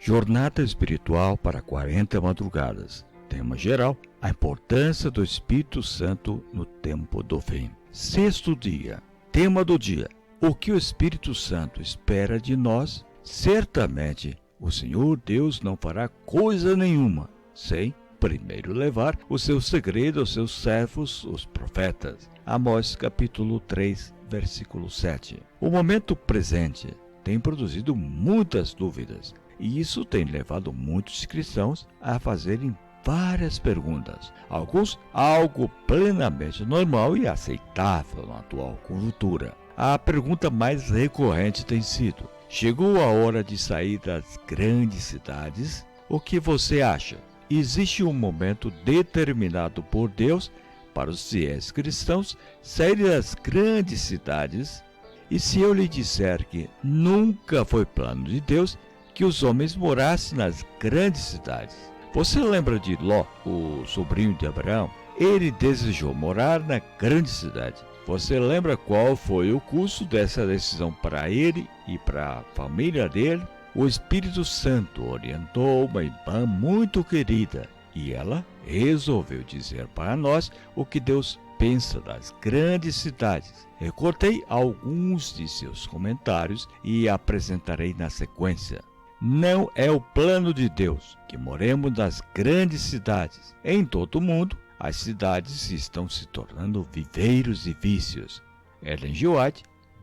Jornada espiritual para 40 madrugadas. Tema geral: a importância do Espírito Santo no tempo do fim. Sexto dia. Tema do dia: o que o Espírito Santo espera de nós? Certamente, o Senhor Deus não fará coisa nenhuma sem primeiro levar o seu segredo aos seus servos, os profetas. Amós capítulo 3, versículo 7. O momento presente tem produzido muitas dúvidas, e isso tem levado muitos cristãos a fazerem várias perguntas, alguns algo plenamente normal e aceitável na atual conjuntura. A pergunta mais recorrente tem sido: chegou a hora de sair das grandes cidades? O que você acha? Existe um momento determinado por Deus para os fiéis cristãos saírem das grandes cidades? E se eu lhe disser que nunca foi plano de Deus que os homens morassem nas grandes cidades? Você lembra de Ló, o sobrinho de Abraão? Ele desejou morar na grande cidade. Você lembra qual foi o custo dessa decisão para ele e para a família dele? O Espírito Santo orientou uma irmã muito querida e ela resolveu dizer para nós o que Deus pensa das grandes cidades. Recortei alguns de seus comentários e apresentarei na sequência. Não é o plano de Deus que moremos nas grandes cidades. Em todo o mundo, as cidades estão se tornando viveiros e vícios. Ellen G. White,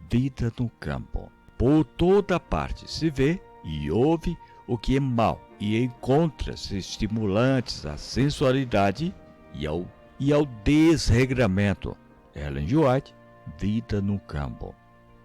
Vida no Campo. Por toda parte se vê e ouve o que é mal e encontra-se estimulantes à sensualidade e ao desregramento. Ellen G. White, Vida no Campo.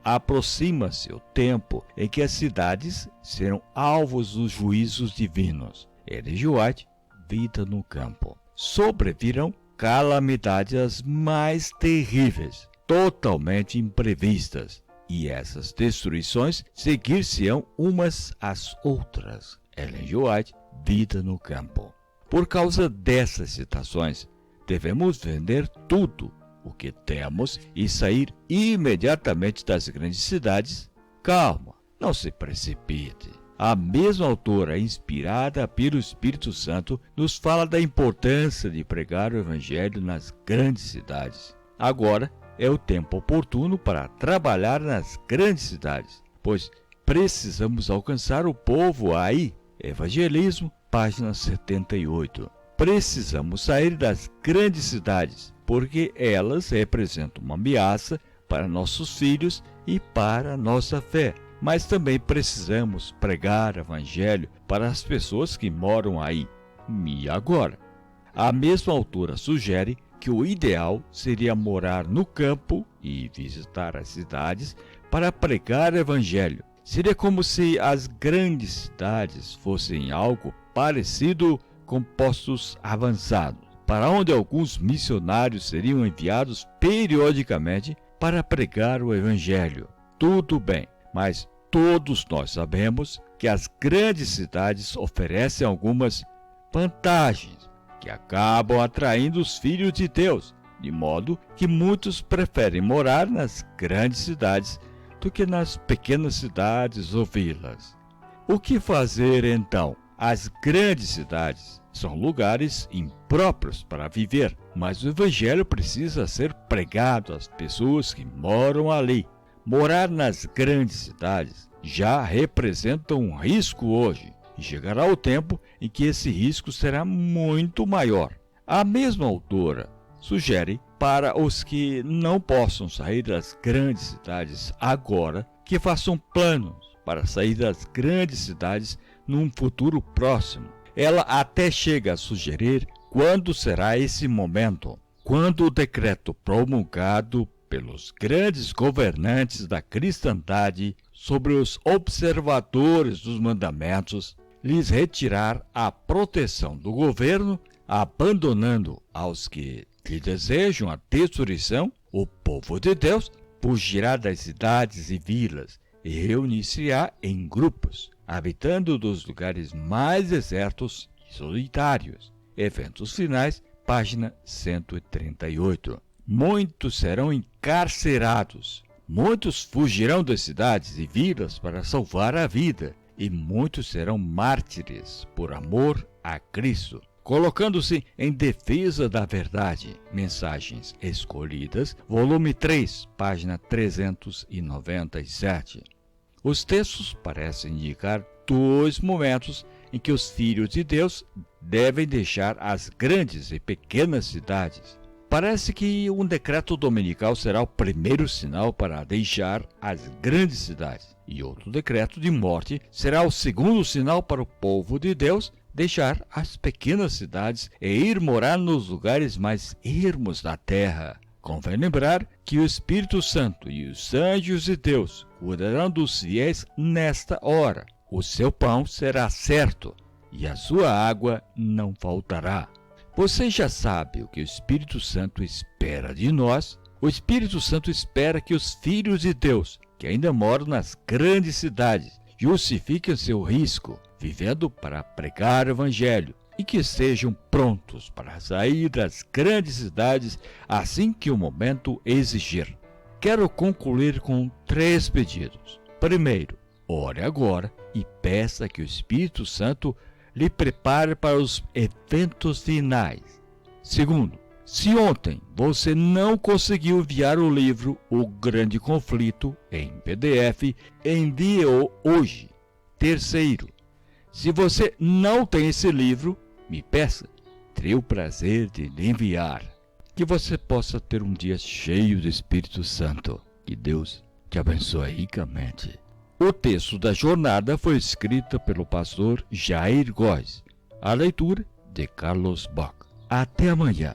Aproxima-se o tempo em que as cidades serão alvos dos juízos divinos. Ellen G. White, Vida no Campo. Sobrevirão calamidades as mais terríveis, totalmente imprevistas, e essas destruições seguir-se-ão umas às outras. Ellen G. White, Vida no Campo. Por causa dessas citações, devemos vender tudo o que temos e sair imediatamente das grandes cidades? Calma, não se precipite. A mesma autora, inspirada pelo Espírito Santo, nos fala da importância de pregar o Evangelho nas grandes cidades. Agora é o tempo oportuno para trabalhar nas grandes cidades, pois precisamos alcançar o povo aí. Evangelismo, página 78. Precisamos sair das grandes cidades, porque elas representam uma ameaça para nossos filhos e para nossa fé. Mas também precisamos pregar o Evangelho para as pessoas que moram aí. E agora? A mesma autora sugere que o ideal seria morar no campo e visitar as cidades para pregar o Evangelho. Seria como se as grandes cidades fossem algo parecido com postos avançados, para onde alguns missionários seriam enviados periodicamente para pregar o Evangelho. Tudo bem, mas todos nós sabemos que as grandes cidades oferecem algumas vantagens que acabam atraindo os filhos de Deus, de modo que muitos preferem morar nas grandes cidades do que nas pequenas cidades ou vilas. O que fazer então? As grandes cidades são lugares impróprios para viver, mas o Evangelho precisa ser pregado às pessoas que moram ali. Morar nas grandes cidades já representa um risco hoje, e chegará o tempo em que esse risco será muito maior. A mesma autora sugere para os que não possam sair das grandes cidades agora que façam planos para sair das grandes cidades num futuro próximo. Ela até chega a sugerir quando será esse momento, quando o decreto promulgado pelos grandes governantes da cristandade sobre os observadores dos mandamentos lhes retirar a proteção do governo, abandonando aos que lhe desejam a destruição, o povo de Deus fugirá das cidades e vilas e reunir-se-á em grupos, habitando dos lugares mais desertos e solitários. Eventos Finais, página 138. Muitos serão encarcerados, muitos fugirão das cidades e vilas para salvar a vida, e muitos serão mártires por amor a Cristo, colocando-se em defesa da verdade. Mensagens Escolhidas, volume 3, página 397. Os textos parecem indicar dois momentos em que os filhos de Deus devem deixar as grandes e pequenas cidades. Parece que um decreto dominical será o primeiro sinal para deixar as grandes cidades, e outro decreto de morte será o segundo sinal para o povo de Deus deixar as pequenas cidades e ir morar nos lugares mais ermos da terra. Convém lembrar que o Espírito Santo e os anjos de Deus cuidarão dos fiéis nesta hora. O seu pão será certo e a sua água não faltará. Você já sabe o que o Espírito Santo espera de nós? O Espírito Santo espera que os filhos de Deus, que ainda moram nas grandes cidades, justifiquem seu risco, vivendo para pregar o Evangelho, e que estejam prontos para sair das grandes cidades assim que o momento exigir. Quero concluir com 3 pedidos. Primeiro, ore agora e peça que o Espírito Santo lhe prepare para os eventos finais. Segundo, se ontem você não conseguiu enviar o livro O Grande Conflito em PDF, envie-o hoje. Terceiro, se você não tem esse livro, me peça, terei o prazer de lhe enviar. Que você possa ter um dia cheio do Espírito Santo. Que Deus te abençoe ricamente. O texto da jornada foi escrito pelo pastor Jair Góes. A leitura de Carlos Bock. Até amanhã.